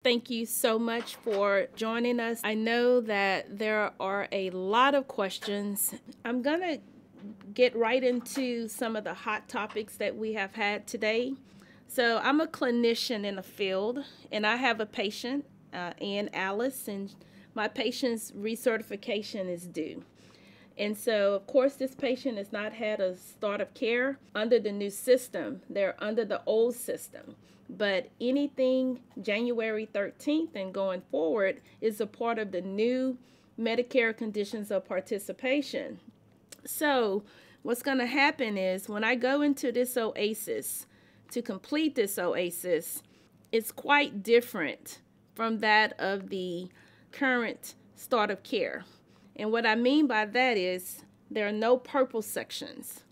thank you so much for joining us. I know that there are a lot of questions. I'm going to get right into some of the hot topics that we have had today. So I'm a clinician in the field, and I have a patient, Ann Alice, and my patient's recertification is due. And so, of course, this patient has not had a start of care under the new system. They're under the old system. But anything January 13th and going forward is a part of the new Medicare conditions of participation. So what's going to happen is when I go into this Oasis to complete this Oasis, it's quite different from that of the current start of care. And what I mean by that is there are no purple sections.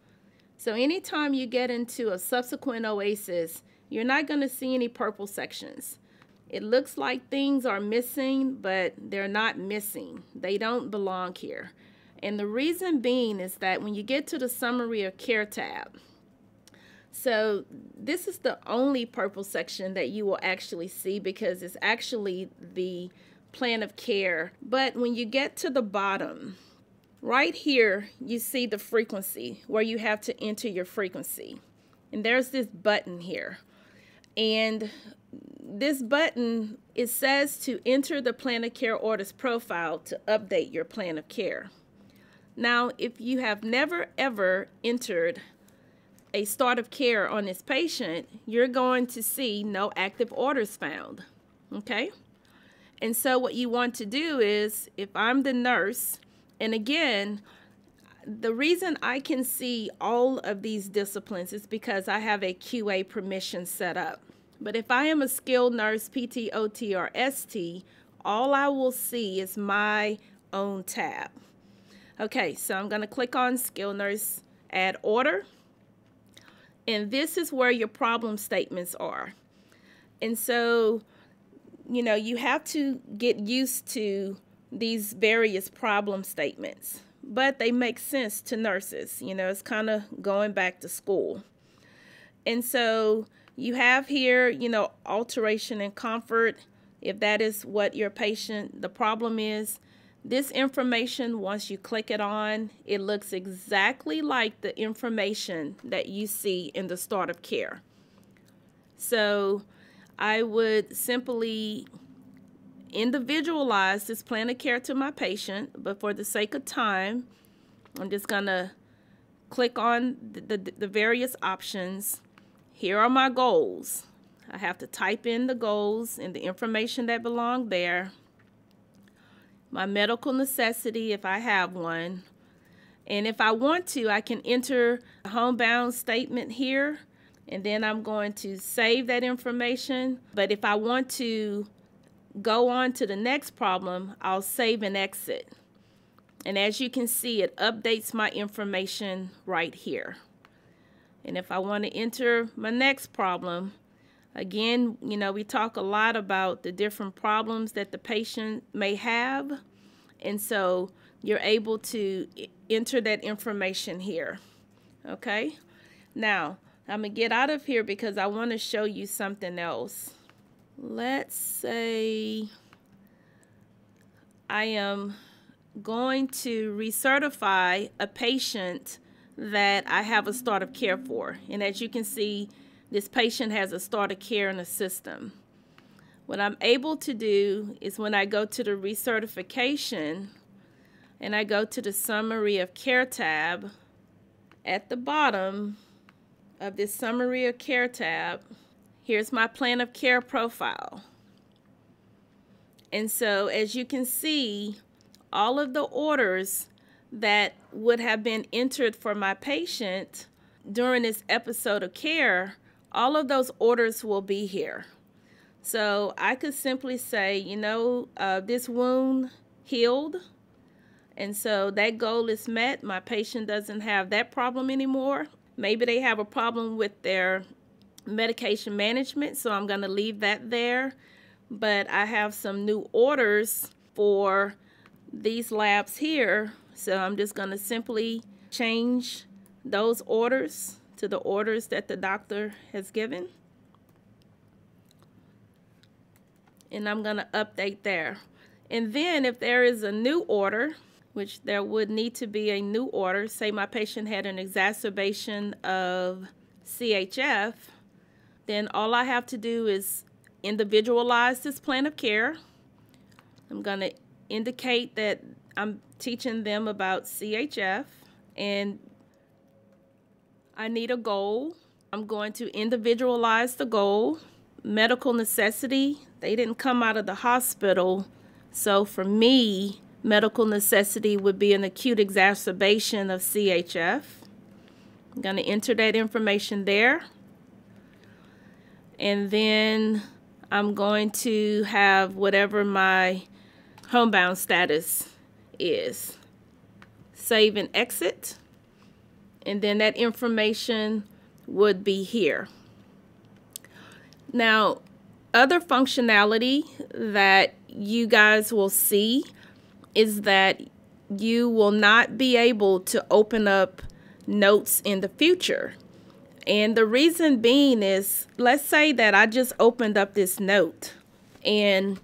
So anytime you get into a subsequent Oasis, you're not going to see any purple sections. It looks like things are missing, but they're not missing. They don't belong here. And the reason being is that when you get to the summary of care tab, so this is the only purple section that you will actually see because it's actually the plan of care. But when you get to the bottom, right here, you see the frequency where you have to enter your frequency. And there's this button here. And this button, it says to enter the plan of care orders profile to update your plan of care. Now, if you have never ever entered a start of care on this patient, you're going to see no active orders found. Okay? And so what you want to do is, if I'm the nurse, and again, the reason I can see all of these disciplines is because I have a QA permission set up. But if I am a skilled nurse, PT, OT, or ST, all I will see is my own tab. Okay, so I'm going to click on skilled nurse, add order. And this is where your problem statements are. And so, you know, you have to get used to these various problem statements, but they make sense to nurses. You know, it's kind of going back to school. And so you have here, you know, alteration in comfort, if that is what your patient, the problem is. This information, once you click it on, it looks exactly like the information that you see in the start of care. So I would simply individualize this plan of care to my patient, but for the sake of time, I'm just going to click on the various options. Here are my goals. I have to type in the goals and the information that belong there. My medical necessity, if I have one. And if I want to, I can enter a homebound statement here, and then I'm going to save that information. But if I want to go on to the next problem, I'll save and exit. And as you can see, it updates my information right here. And if I want to enter my next problem, again, you know, we talk a lot about the different problems that the patient may have. And so you're able to enter that information here. Okay? Now, I'm going to get out of here because I want to show you something else. Let's say I am going to recertify a patient that I have a start of care for. And as you can see, this patient has a start of care in the system. What I'm able to do is when I go to the recertification and I go to the summary of care tab, at the bottom of this summary of care tab, here's my plan of care profile. And so as you can see, all of the orders that would have been entered for my patient during this episode of care, all of those orders will be here. So I could simply say, you know, this wound healed, and so that goal is met. My patient doesn't have that problem anymore. Maybe they have a problem with their medication management, so I'm going to leave that there. But I have some new orders for these labs here, so I'm just going to simply change those orders to the orders that the doctor has given. and I'm going to update there. And then if there is a new order, which there would need to be a new order, say my patient had an exacerbation of CHF, then all I have to do is individualize this plan of care. I'm going to indicate that I'm teaching them about CHF, and I need a goal. I'm going to individualize the goal. Medical necessity, they didn't come out of the hospital, so for me, medical necessity would be an acute exacerbation of CHF. I'm going to enter that information there. And then I'm going to have whatever my homebound status is. Save and exit. And then that information would be here. Now, other functionality that you guys will see is that you will not be able to open up notes in the future. And the reason being is, let's say that I just opened up this note and,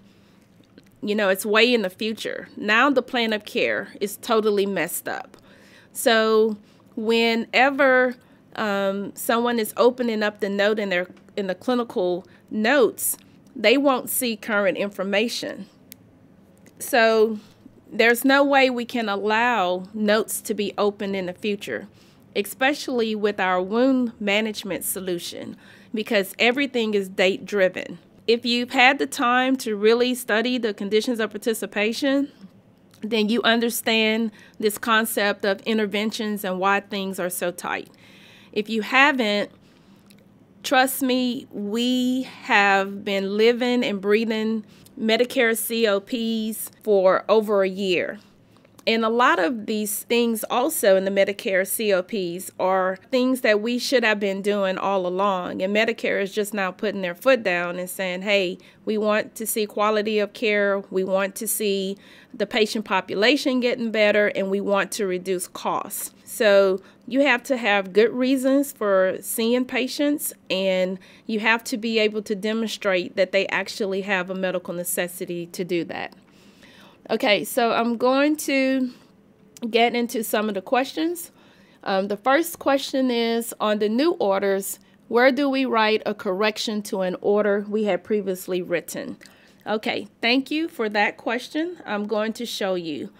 you know, it's way in the future. Now the plan of care is totally messed up. So whenever someone is opening up the note in the clinical notes, they won't see current information. So there's no way we can allow notes to be opened in the future, especially with our wound management solution, because everything is date driven. If you've had the time to really study the conditions of participation, then you understand this concept of interventions and why things are so tight. If you haven't, trust me, we have been living and breathing Medicare COPs for over a year. And a lot of these things also in the Medicare COPs are things that we should have been doing all along. And Medicare is just now putting their foot down and saying, hey, we want to see quality of care, we want to see the patient population getting better, and we want to reduce costs. So you have to have good reasons for seeing patients, and you have to be able to demonstrate that they actually have a medical necessity to do that. Okay, so I'm going to get into some of the questions. The first question is, on the new orders, where do we write a correction to an order we had previously written? Okay, thank you for that question. I'm going to show you.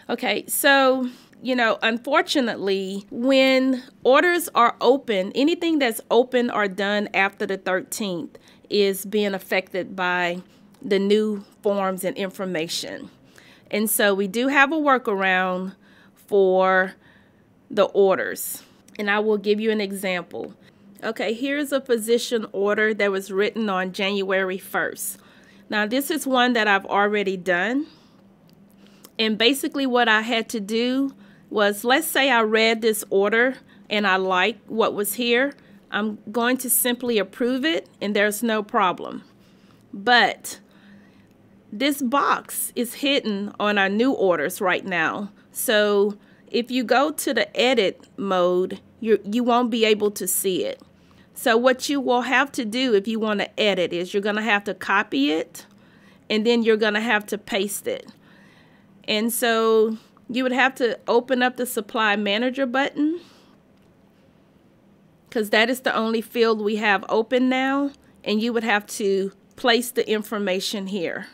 Okay, so, you know, unfortunately, when orders are open, anything that's open or done after the 13th is being affected by the new forms and information. And so we do have a workaround for the orders. And I will give you an example. Okay, here's a physician order that was written on January 1st. Now, this is one that I've already done. And basically what I had to do was, let's say I read this order and I like what was here. I'm going to simply approve it and there's no problem. But this box is hidden on our new orders right now. So if you go to the edit mode, you won't be able to see it. So what you will have to do if you want to edit is you're going to have to copy it and then you're going to have to paste it. And so you would have to open up the supply manager button, because that is the only field we have open now, and you would have to place the information here.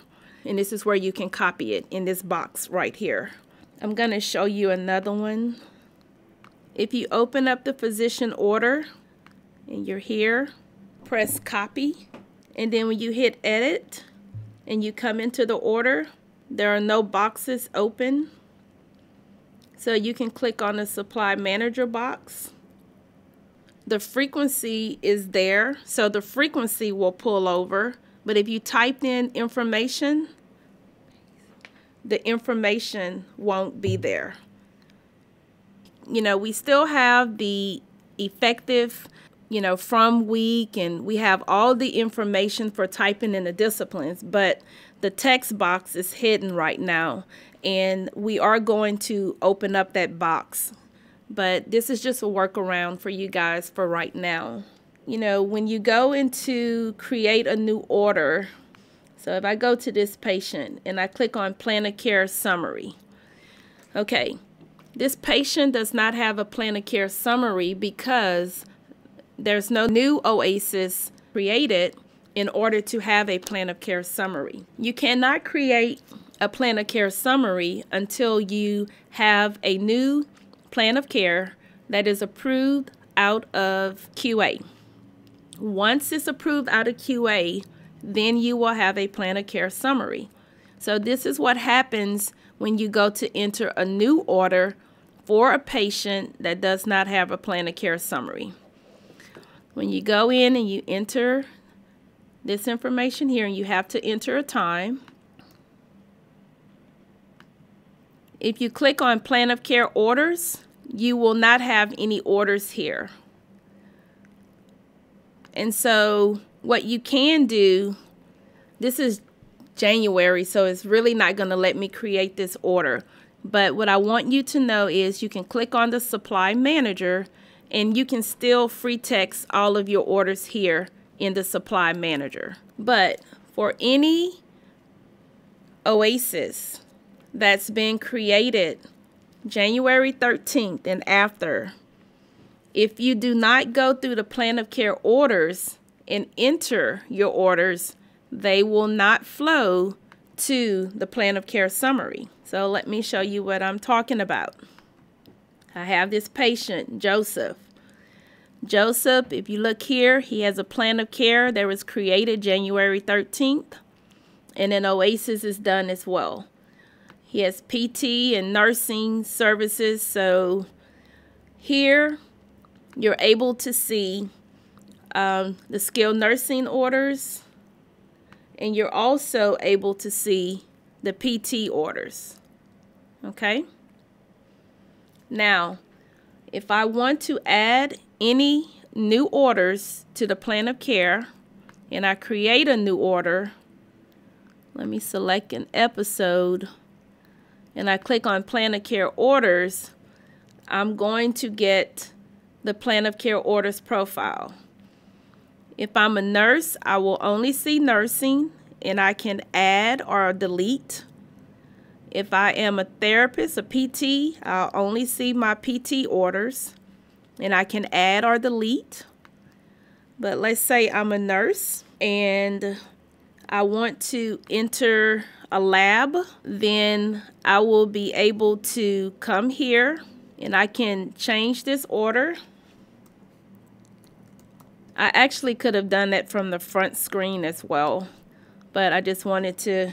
And this is where you can copy it in this box right here. I'm going to show you another one. If you open up the physician order and you're here, press copy. And then when you hit edit and you come into the order, there are no boxes open. So you can click on the supply manager box. The frequency is there, so the frequency will pull over. But if you typed in information, the information won't be there. You know, we still have the effective, you know, from week, and we have all the information for typing in the disciplines, but the text box is hidden right now, and we are going to open up that box. But this is just a workaround for you guys for right now. You know, when you go into create a new order, So if I go to this patient and I click on plan of care summary, okay, this patient does not have a plan of care summary because there's no new Oasis created in order to have a plan of care summary. You cannot create a plan of care summary until you have a new plan of care that is approved out of QA. Once it's approved out of QA, then you will have a plan of care summary. So this is what happens when you go to enter a new order for a patient that does not have a plan of care summary. When you go in and you enter this information here, and you have to enter a time. If you click on plan of care orders, you will not have any orders here. And so what you can do, this is January, so it's really not going to let me create this order. But what I want you to know is you can click on the supply manager and you can still free text all of your orders here in the supply manager. But for any Oasis that's been created January 13th and after, if you do not go through the plan of care orders and enter your orders, they will not flow to the plan of care summary. So let me show you what I'm talking about. I have this patient, Joseph. Joseph, if you look here, he has a plan of care that was created January 13th, and an Oasis is done as well. He has PT and nursing services, so here you're able to see the skilled nursing orders, and you're also able to see the PT orders. Okay? Now, if I want to add any new orders to the plan of care, and I create a new order, let me select an episode, and I click on plan of care orders, I'm going to get the plan of care orders profile. If I'm a nurse, I will only see nursing, and I can add or delete. If I am a therapist, a PT, I'll only see my PT orders, and I can add or delete. But let's say I'm a nurse and I want to enter a lab, then I will be able to come here and I can change this order. I actually could have done that from the front screen as well, but I just wanted to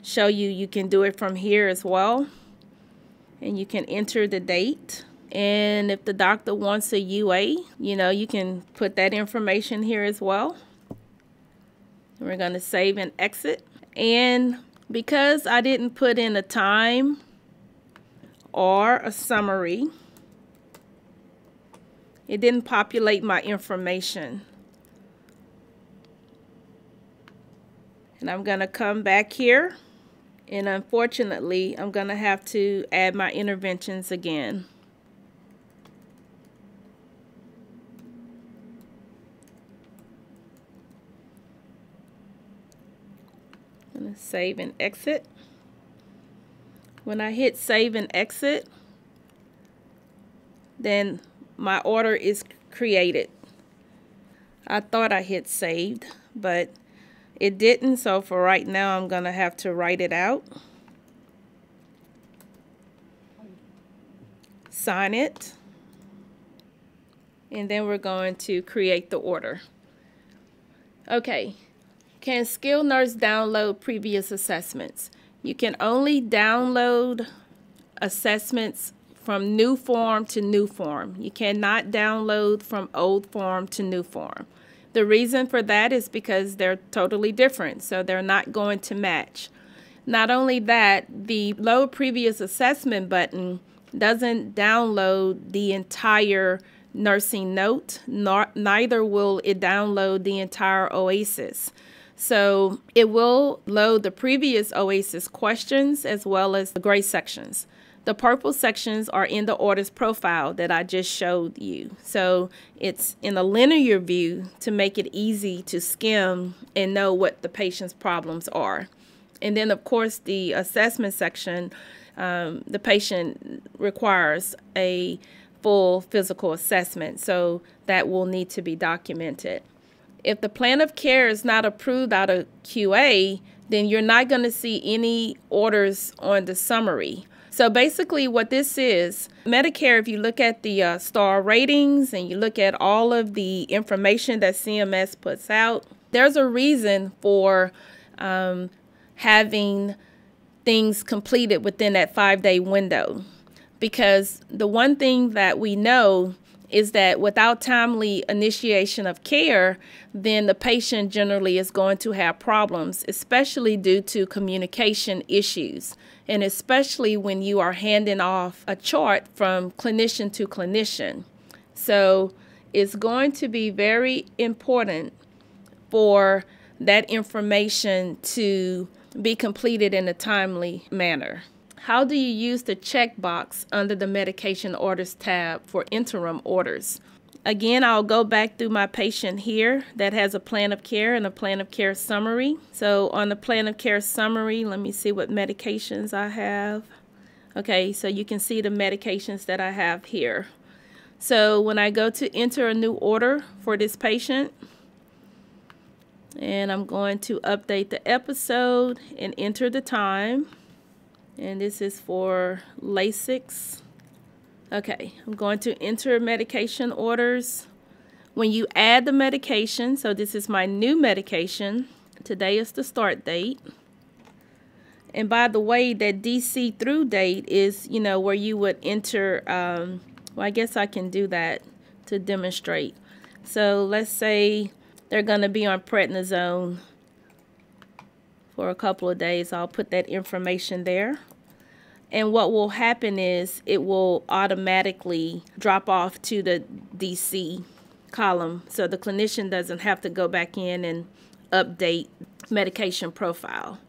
show you you can do it from here as well. And you can enter the date. And if the doctor wants a UA, you can put that information here as well. We're going to save and exit. And because I didn't put in a time or a summary, it didn't populate my information. And I'm going to come back here. And unfortunately, I'm going to have to add my interventions again. I'm going to save and exit. When I hit save and exit, then my order is created. I thought I hit saved, but it didn't, so for right now I'm going to have to write it out. Sign it. And then we're going to create the order. Okay. Can skilled nurse download previous assessments? You can only download assessments from new form to new form. You cannot download from old form to new form. The reason for that is because they're totally different, so they're not going to match. Not only that, the load previous assessment button doesn't download the entire nursing note, neither will it download the entire Oasis. So it will load the previous Oasis questions as well as the gray sections. The purple sections are in the orders profile that I just showed you. So it's in a linear view to make it easy to skim and know what the patient's problems are. And then, of course, the assessment section, the patient requires a full physical assessment, so that will need to be documented. If the plan of care is not approved out of QA, then you're not going to see any orders on the summary. So basically what this is, Medicare, if you look at the star ratings and you look at all of the information that CMS puts out, there's a reason for having things completed within that 5-day window. Because the one thing that we know is that without timely initiation of care, then the patient generally is going to have problems, especially due to communication issues, and especially when you are handing off a chart from clinician to clinician. So it's going to be very important for that information to be completed in a timely manner. How do you use the checkbox under the medication orders tab for interim orders? Again, I'll go back through my patient here that has a plan of care and a plan of care summary. So on the plan of care summary, let me see what medications I have. Okay, so you can see the medications that I have here. So when I go to enter a new order for this patient, and I'm going to update the episode and enter the time. And this is for Lasix. Okay, I'm going to enter medication orders. When you add the medication, so this is my new medication. Today is the start date. And by the way, that DC through date is, where you would enter, well, I guess I can do that to demonstrate. So let's say they're going to be on prednisone for a couple of days. I'll put that information there. And what will happen is it will automatically drop off to the DC column, so the clinician doesn't have to go back in and update medication profile.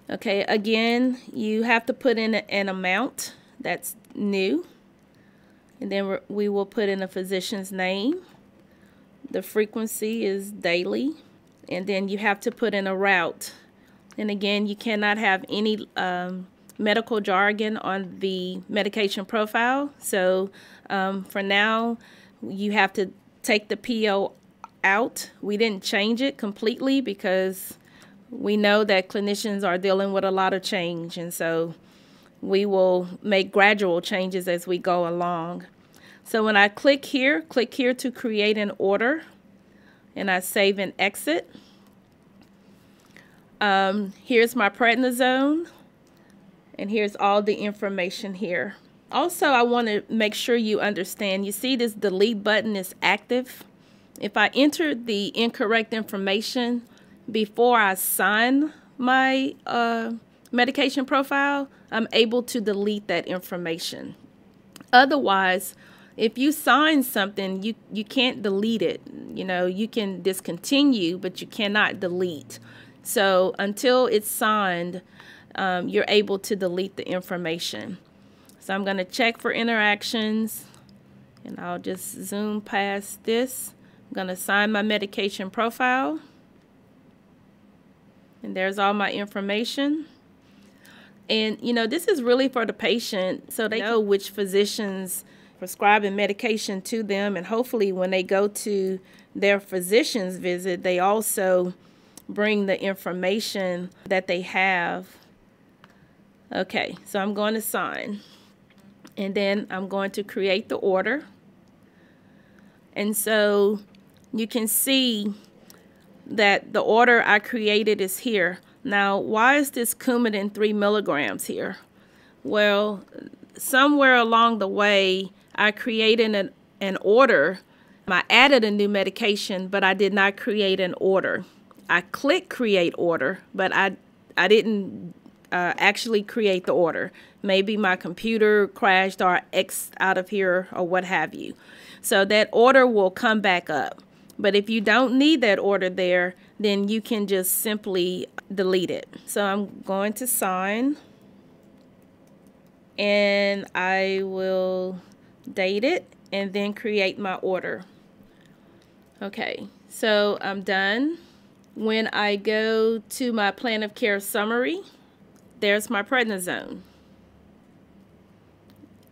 Okay, again, you have to put in an amount that's new. And then we will put in a physician's name. The frequency is daily. And then you have to put in a route. And again, you cannot have any medical jargon on the medication profile. So for now, you have to take the PO out. We didn't change it completely because we know that clinicians are dealing with a lot of change. And so we will make gradual changes as we go along. So when I click here to create an order, and I save and exit. Here's my prednisone, and here's all the information here. Also, I want to make sure you understand, you see this delete button is active. If I enter the incorrect information before I sign my medication profile, I'm able to delete that information. Otherwise, if you sign something, you can't delete it. You can discontinue, but you cannot delete. So until it's signed, you're able to delete the information. So I'm going to check for interactions, and I'll just zoom past this. I'm going to sign my medication profile. And there's all my information. And, this is really for the patient so they know which physicians prescribing medication to them. And hopefully when they go to their physician's visit, they also bring the information that they have. Okay, so I'm going to sign. And then I'm going to create the order. And so you can see that the order I created is here. Now, why is this Coumadin 3 milligrams here? Well, somewhere along the way, I created an order. I added a new medication, but I did not create an order. I clicked create order, but I didn't actually create the order. Maybe my computer crashed or X'd out of here or what have you. So that order will come back up. But if you don't need that order there, then you can just simply delete it. So I'm going to sign, and I will date it and then create my order. Okay, so I'm done. When I go to my plan of care summary, there's my prednisone.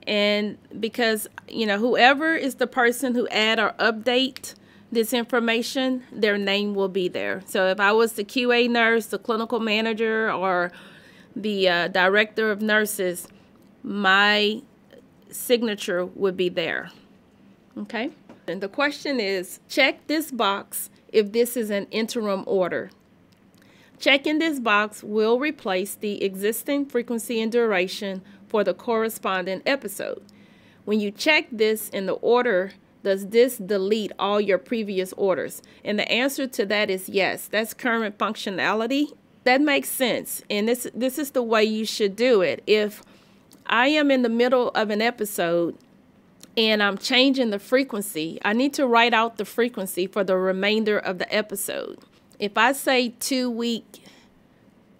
And because, whoever is the person who add or update this information, their name will be there. So if I was the QA nurse, the clinical manager, or the director of nurses, my signature would be there. Okay? And the question is, check this box if this is an interim order. Checking this box will replace the existing frequency and duration for the corresponding episode. When you check this in the order, does this delete all your previous orders? And the answer to that is yes. That's current functionality. That makes sense. And this is the way you should do it. If I am in the middle of an episode and I'm changing the frequency, I need to write out the frequency for the remainder of the episode. If I say 2 week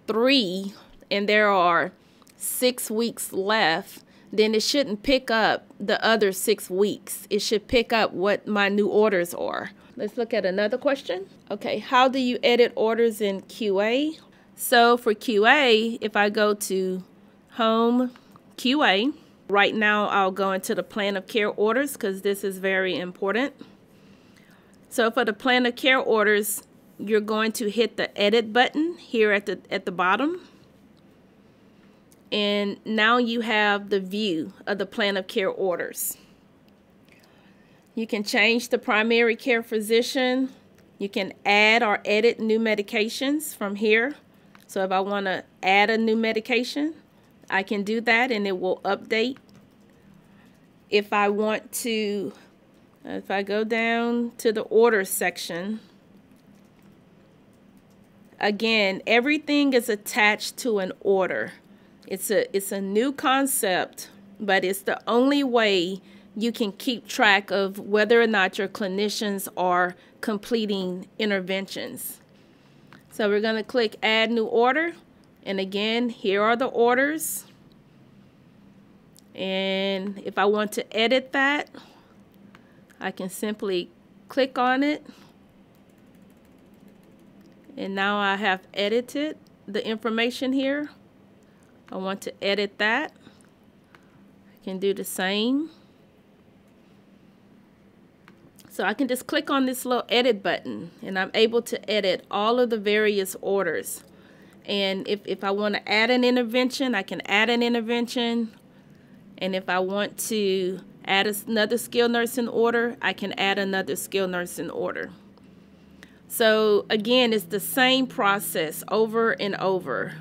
3 and there are 6 weeks left, then it shouldn't pick up the other 6 weeks. It should pick up what my new orders are. Let's look at another question. Okay, how do you edit orders in QA? So for QA, if I go to Home QA, right now I'll go into the plan of care orders because this is very important. So for the plan of care orders, you're going to hit the edit button here at the bottom. And now you have the view of the plan of care orders. You can change the primary care physician. You can add or edit new medications from here. So if I want to add a new medication, I can do that and it will update. If I want to, if I go down to the order section, again, everything is attached to an order. It's a new concept, but it's the only way you can keep track of whether or not your clinicians are completing interventions. So we're going to click Add New Order. And again, here are the orders. And if I want to edit that, I can simply click on it. And now I have edited the information here. I want to edit that. I can do the same. So I can just click on this little edit button and I'm able to edit all of the various orders. And if I want to add an intervention, I can add an intervention. And if I want to add another skilled nursing order, I can add another skilled nursing order. So again, it's the same process over and over.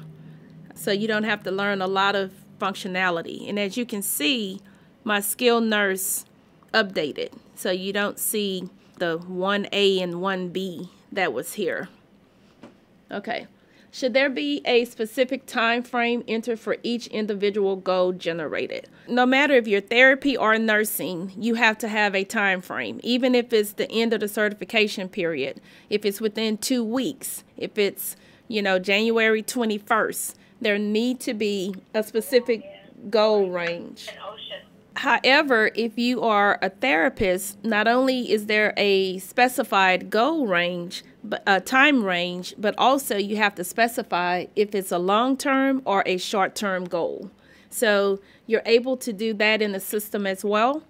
So you don't have to learn a lot of functionality. And as you can see, my skilled nurse updated. So you don't see the 1A and 1B that was here. Okay. Should there be a specific time frame entered for each individual goal generated? No matter if you're therapy or nursing, you have to have a time frame, even if it's the end of the certification period, if it's within 2 weeks, if it's, January 21st, there need to be a specific goal range. However, if you are a therapist, not only is there a specified goal range, but a time range, but also you have to specify if it's a long-term or a short-term goal. So you're able to do that in the system as well.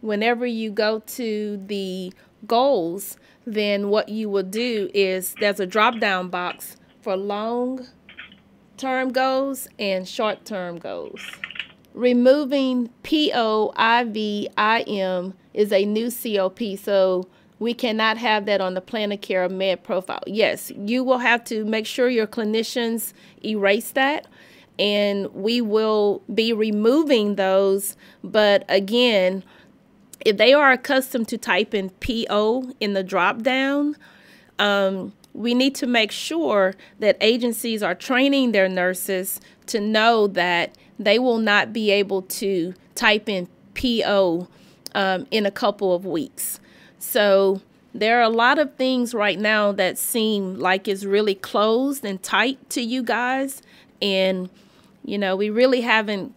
Whenever you go to the goals, then what you will do is there's a drop-down box for long-term goals and short-term goals. Removing POIVIM is a new COP, so we cannot have that on the plan of care med profile. Yes, you will have to make sure your clinicians erase that, and we will be removing those. But again, if they are accustomed to typing PO in the drop down, we need to make sure that agencies are training their nurses to know that they will not be able to type in PO in a couple of weeks. So There are a lot of things right now that seem like it's really closed and tight to you guys. And, you know, we really haven't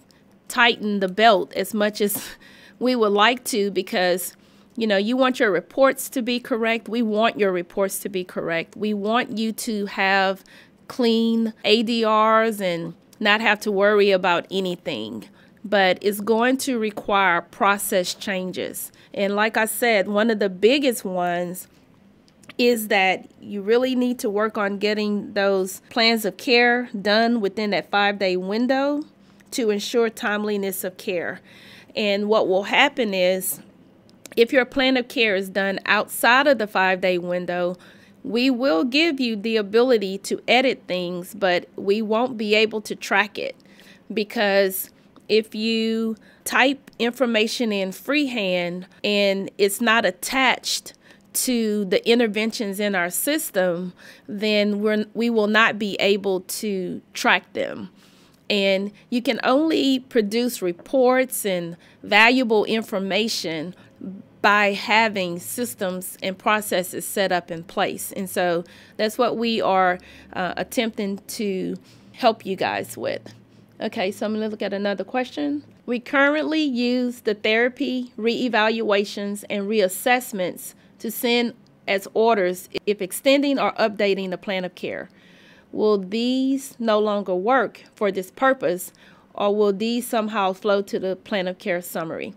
tightened the belt as much as we would like to, because, you know, you want your reports to be correct. We want your reports to be correct. We want you to have clean ADRs and not have to worry about anything. But it's going to require process changes. And like I said, one of the biggest ones is that you really need to work on getting those plans of care done within that 5-day window to ensure timeliness of care. And what will happen is, if your plan of care is done outside of the 5-day window, we will give you the ability to edit things, but we won't be able to track it, because if you type information in freehand and it's not attached to the interventions in our system, then we will not be able to track them. And you can only produce reports and valuable information by having systems and processes set up in place. And so that's what we are attempting to help you guys with. Okay, so I'm going to look at another question. We currently use the therapy, reevaluations, and reassessments to send as orders if extending or updating the plan of care. Will these no longer work for this purpose, or will these somehow flow to the plan of care summary?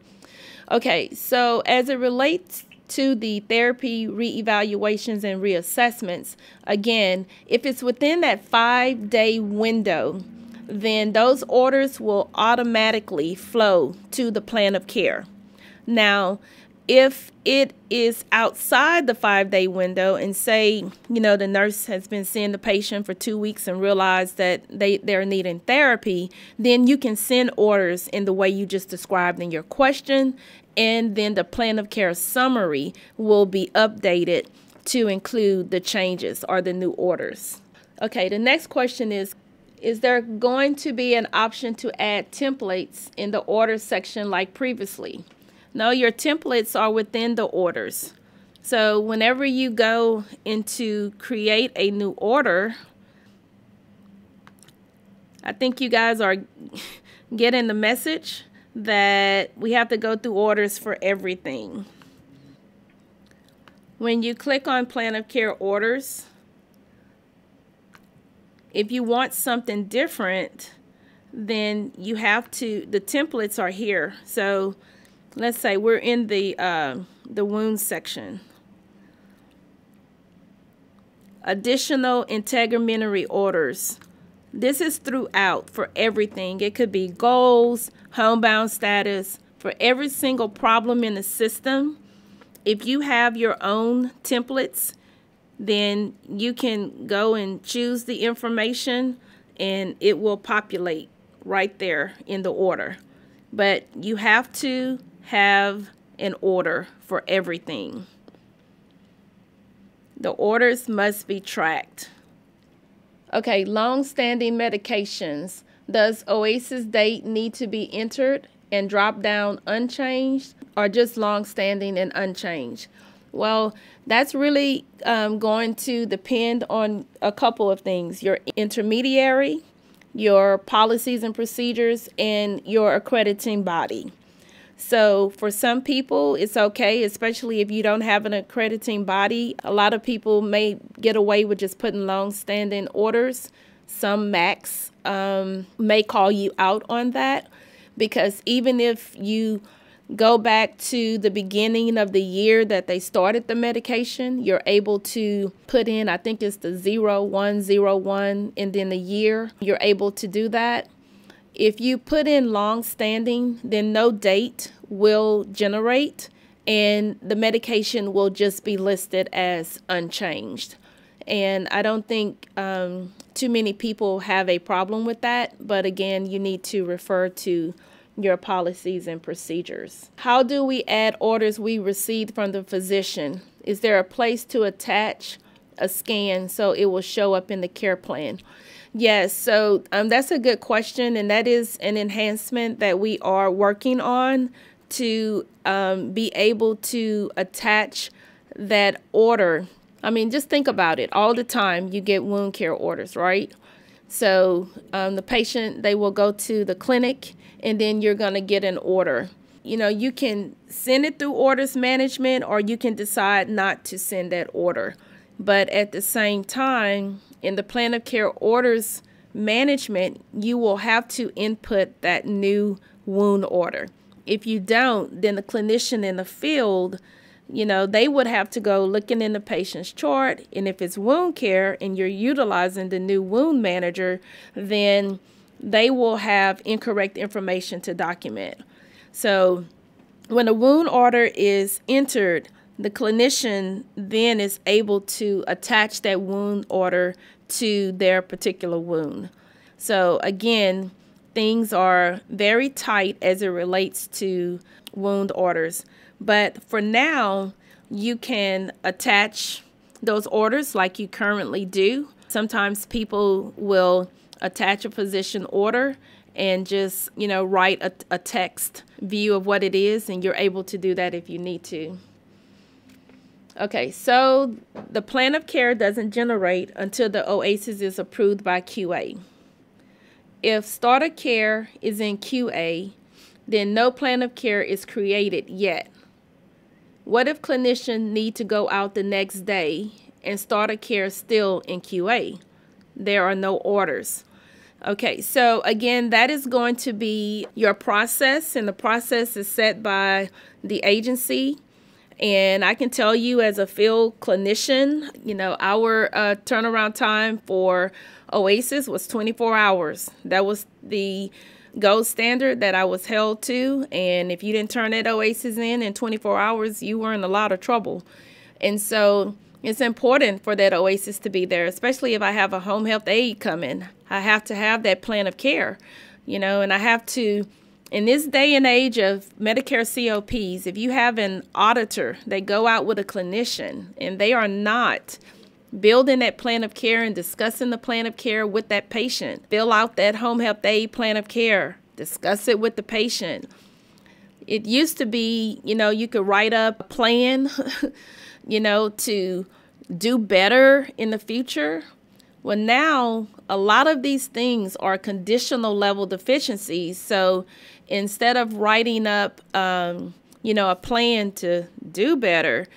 Okay, so as it relates to the therapy, reevaluations, and reassessments, again, if it's within that 5-day window, then those orders will automatically flow to the plan of care. Now, if it is outside the 5-day window, and say, you know, the nurse has been seeing the patient for 2 weeks and realized that they're needing therapy, then you can send orders in the way you just described in your question, and then the plan of care summary will be updated to include the changes or the new orders. Okay, the next question is there going to be an option to add templates in the order section like previously? No, your templates are within the orders. So whenever you go into create a new order, I think you guys are getting the message that we have to go through orders for everything. When you click on plan of care orders, if you want something different, then you have to, the templates are here. So let's say we're in the wound section. Additional integumentary orders. This is throughout for everything. It could be goals, homebound status, for every single problem in the system. If you have your own templates, then you can go and choose the information and it will populate right there in the order. But you have to have an order for everything. The orders must be tracked. Okay, long-standing medications. Does Oasis date need to be entered and drop down unchanged, or just long-standing and unchanged? Well, that's really going to depend on a couple of things: your intermediary, your policies and procedures, and your accrediting body. So for some people, it's okay, especially if you don't have an accrediting body. A lot of people may get away with just putting long-standing orders. Some MACs may call you out on that, because even if you go back to the beginning of the year that they started the medication, you're able to put in, I think it's the 0101, and then the year. You're able to do that. If you put in long-standing, then no date will generate, and the medication will just be listed as unchanged. And I don't think too many people have a problem with that, but again, you need to refer to your policies and procedures. How do we add orders we received from the physician? Is there a place to attach a scan so it will show up in the care plan? Yes, so that's a good question, and that is an enhancement that we are working on, to be able to attach that order, I mean, just think about it. All the time you get wound care orders, right? So the patient, they will go to the clinic, and then you're going to get an order. You know, you can send it through orders management, or you can decide not to send that order. But at the same time, in the plan of care orders management, you will have to input that new wound order. If you don't, then the clinician in the field, you know, they would have to go looking in the patient's chart. And if it's wound care and you're utilizing the new wound manager, then they will have incorrect information to document. So when a wound order is entered, the clinician then is able to attach that wound order to their particular wound. So again, things are very tight as it relates to wound orders. But for now, you can attach those orders like you currently do. Sometimes people will attach a physician order and just, you know, write a text view of what it is, and you're able to do that if you need to. Okay, so the plan of care doesn't generate until the Oasis is approved by QA. If starter care is in QA, then no plan of care is created yet. What if clinicians need to go out the next day and starter care is still in QA? There are no orders. Okay, so again, that is going to be your process, and the process is set by the agency. And I can tell you as a field clinician, you know, our turnaround time for Oasis was 24 hours. That was the gold standard that I was held to. And if you didn't turn that Oasis in 24 hours, you were in a lot of trouble. And so it's important for that Oasis to be there, especially if I have a home health aide coming. I have to have that plan of care, you know, and I have to. In this day and age of Medicare COPs, if you have an auditor, they go out with a clinician and they are not building that plan of care and discussing the plan of care with that patient, fill out that home health aide plan of care, discuss it with the patient. It used to be, you know, you could write up a plan, you know, to do better in the future. Well, now a lot of these things are conditional level deficiencies. So instead of writing up, you know, a plan to do better,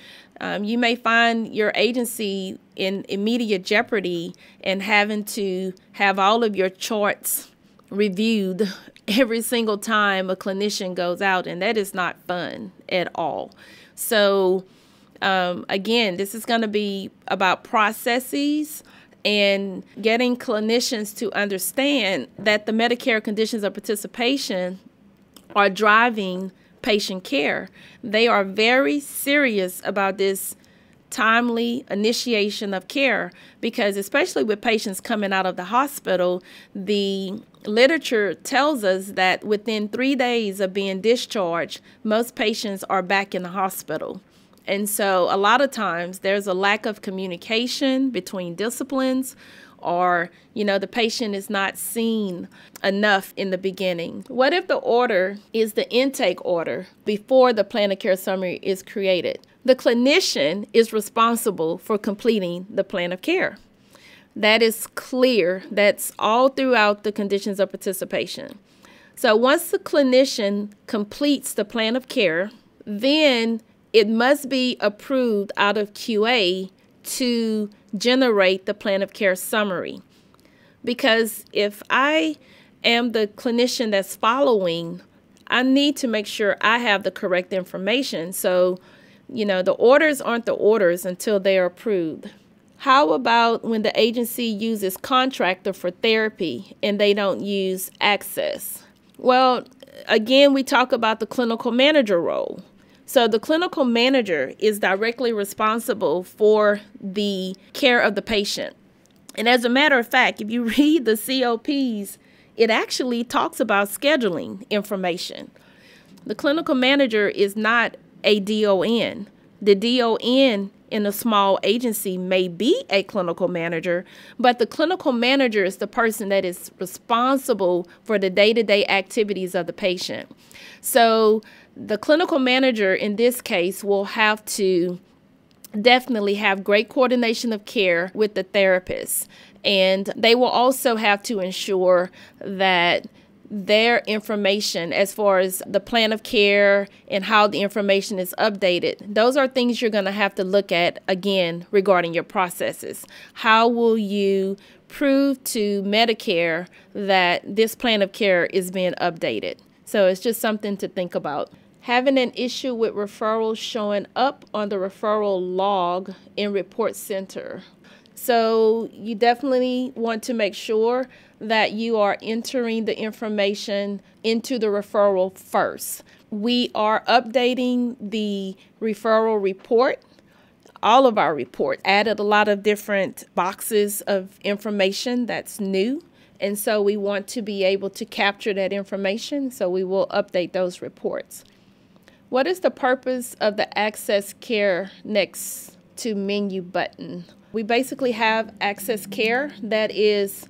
you may find your agency in immediate jeopardy and having to have all of your charts reviewed every single time a clinician goes out, and that is not fun at all. So again, this is going to be about processes and getting clinicians to understand that the Medicare conditions of participation are driving patient care. They are very serious about this timely initiation of care, because especially with patients coming out of the hospital, the literature tells us that within 3 days of being discharged, most patients are back in the hospital. And so a lot of times there's a lack of communication between disciplines, or, you know, the patient is not seen enough in the beginning. What if the order is the intake order before the plan of care summary is created? The clinician is responsible for completing the plan of care. That is clear. That's all throughout the conditions of participation. So once the clinician completes the plan of care, then it must be approved out of QA to generate the plan of care summary. Because if I am the clinician that's following, I need to make sure I have the correct information. So, you know, the orders aren't the orders until they are approved. How about when the agency uses contractor for therapy and they don't use Axxess? Well, again, we talk about the clinical manager role. So the clinical manager is directly responsible for the care of the patient. And as a matter of fact, if you read the COPs, it actually talks about scheduling information. The clinical manager is not a DON. The DON in a small agency may be a clinical manager, but the clinical manager is the person that is responsible for the day-to-day activities of the patient. So the clinical manager in this case will have to definitely have great coordination of care with the therapist. And they will also have to ensure that their information as far as the plan of care and how the information is updated, those are things you're going to have to look at again regarding your processes. How will you prove to Medicare that this plan of care is being updated? So it's just something to think about. Having an issue with referrals showing up on the referral log in Report Center. So you definitely want to make sure that you are entering the information into the referral first. We are updating the referral report. All of our report added a lot of different boxes of information that's new. And so we want to be able to capture that information. So we will update those reports. What is the purpose of the AxxessCARE next to menu button? We basically have AxxessCARE that is,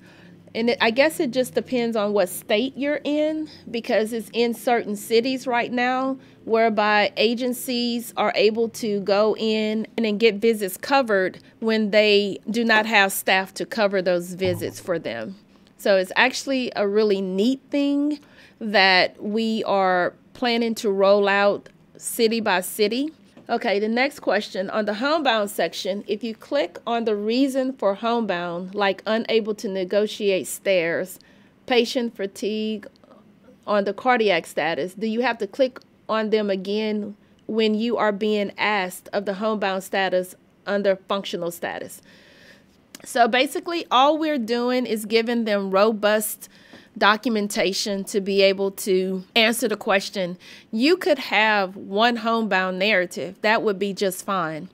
and I guess it just depends on what state you're in, because it's in certain cities right now whereby agencies are able to go in and get visits covered when they do not have staff to cover those visits for them. So it's actually a really neat thing that we are planning to roll out city by city. Okay, the next question on the homebound section, if you click on the reason for homebound, like unable to negotiate stairs, patient fatigue on the cardiac status, do you have to click on them again when you are being asked of the homebound status under functional status? So basically all we're doing is giving them robust documentation to be able to answer the question. You could have one homebound narrative. That would be just fine.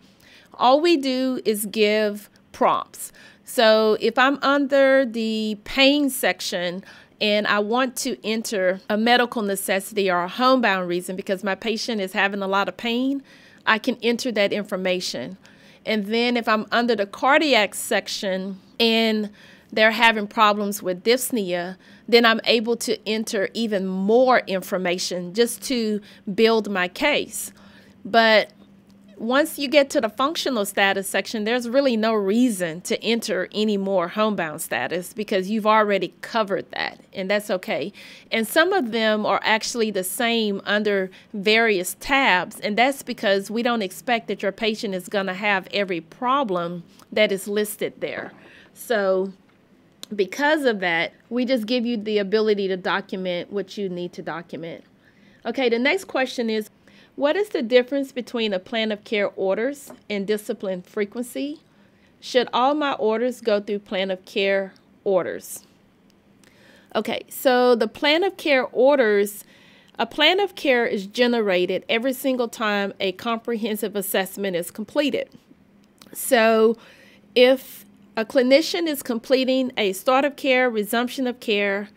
All we do is give prompts. So if I'm under the pain section and I want to enter a medical necessity or a homebound reason because my patient is having a lot of pain, I can enter that information. And then if I'm under the cardiac section and they're having problems with dyspnea, then I'm able to enter even more information just to build my case. But once you get to the functional status section, there's really no reason to enter any more homebound status because you've already covered that, and that's okay. And some of them are actually the same under various tabs, and that's because we don't expect that your patient is going to have every problem that is listed there. So because of that, we just give you the ability to document what you need to document. Okay, the next question is, what is the difference between a plan of care orders and discipline frequency? Should all my orders go through plan of care orders? Okay, so the plan of care orders, a plan of care is generated every single time a comprehensive assessment is completed. So if a clinician is completing a start of care, resumption of care,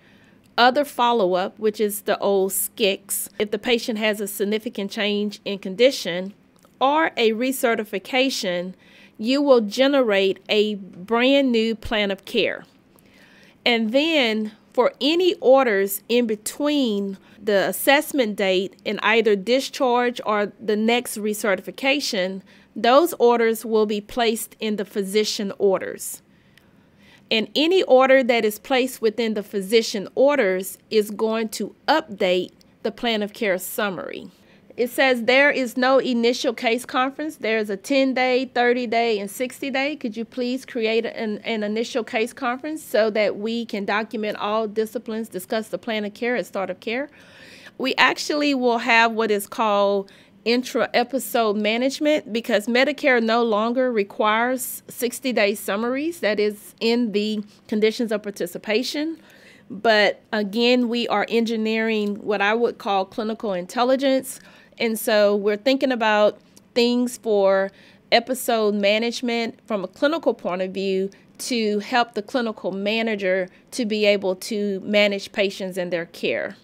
other follow-up, which is the old SCICs, if the patient has a significant change in condition, or a recertification, you will generate a brand new plan of care. And then for any orders in between the assessment date and either discharge or the next recertification, those orders will be placed in the physician orders. And any order that is placed within the physician orders is going to update the plan of care summary. It says there is no initial case conference. There's a 10-day, 30-day, and 60-day. Could you please create an initial case conference so that we can document all disciplines, discuss the plan of care at start of care? We actually will have what is called intra-episode management because Medicare no longer requires 60-day summaries. That is in the conditions of participation. But again, we are engineering what I would call clinical intelligence. And so we're thinking about things for episode management from a clinical point of view to help the clinical manager to be able to manage patients and their care.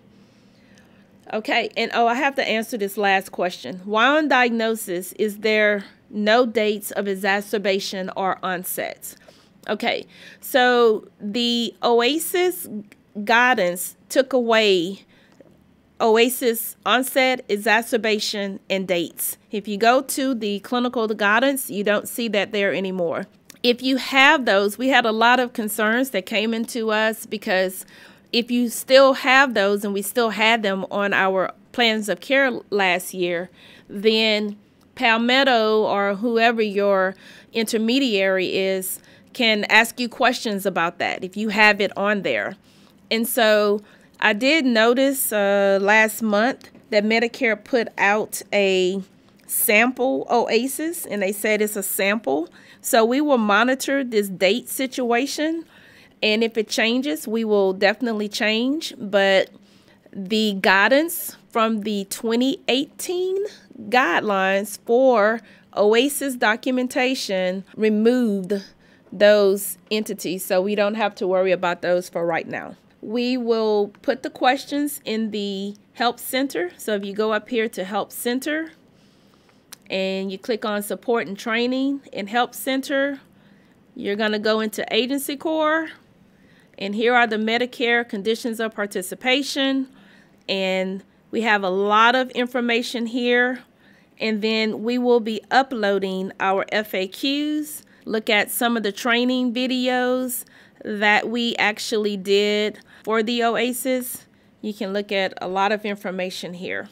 Okay, and I have to answer this last question. Why on diagnosis is there no dates of exacerbation or onsets? Okay, so the Oasis guidance took away Oasis onset, exacerbation, and dates. If you go to the clinical guidance, you don't see that there anymore. If you have those, we had a lot of concerns that came into us because if you still have those, and we still had them on our plans of care last year, then Palmetto or whoever your intermediary is can ask you questions about that if you have it on there. And so I did notice last month that Medicare put out a sample Oasis, and they said it's a sample. So we will monitor this date situation, and if it changes, we will definitely change. But the guidance from the 2018 guidelines for Oasis documentation removed those entities, so we don't have to worry about those for right now. We will put the questions in the Help Center. So if you go up here to Help Center and you click on Support and Training in Help Center, you're going to go into AgencyCore, and here are the Medicare conditions of participation, and we have a lot of information here. And then we will be uploading our FAQs, look at some of the training videos that we actually did for the Oasis. You can look at a lot of information here.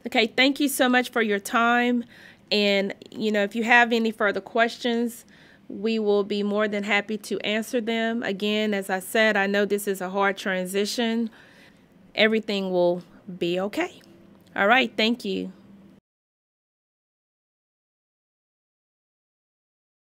Okay, thank you so much for your time. And, if you have any further questions, we will be more than happy to answer them. Again, as I said, I know this is a hard transition. Everything will be okay. All right, thank you.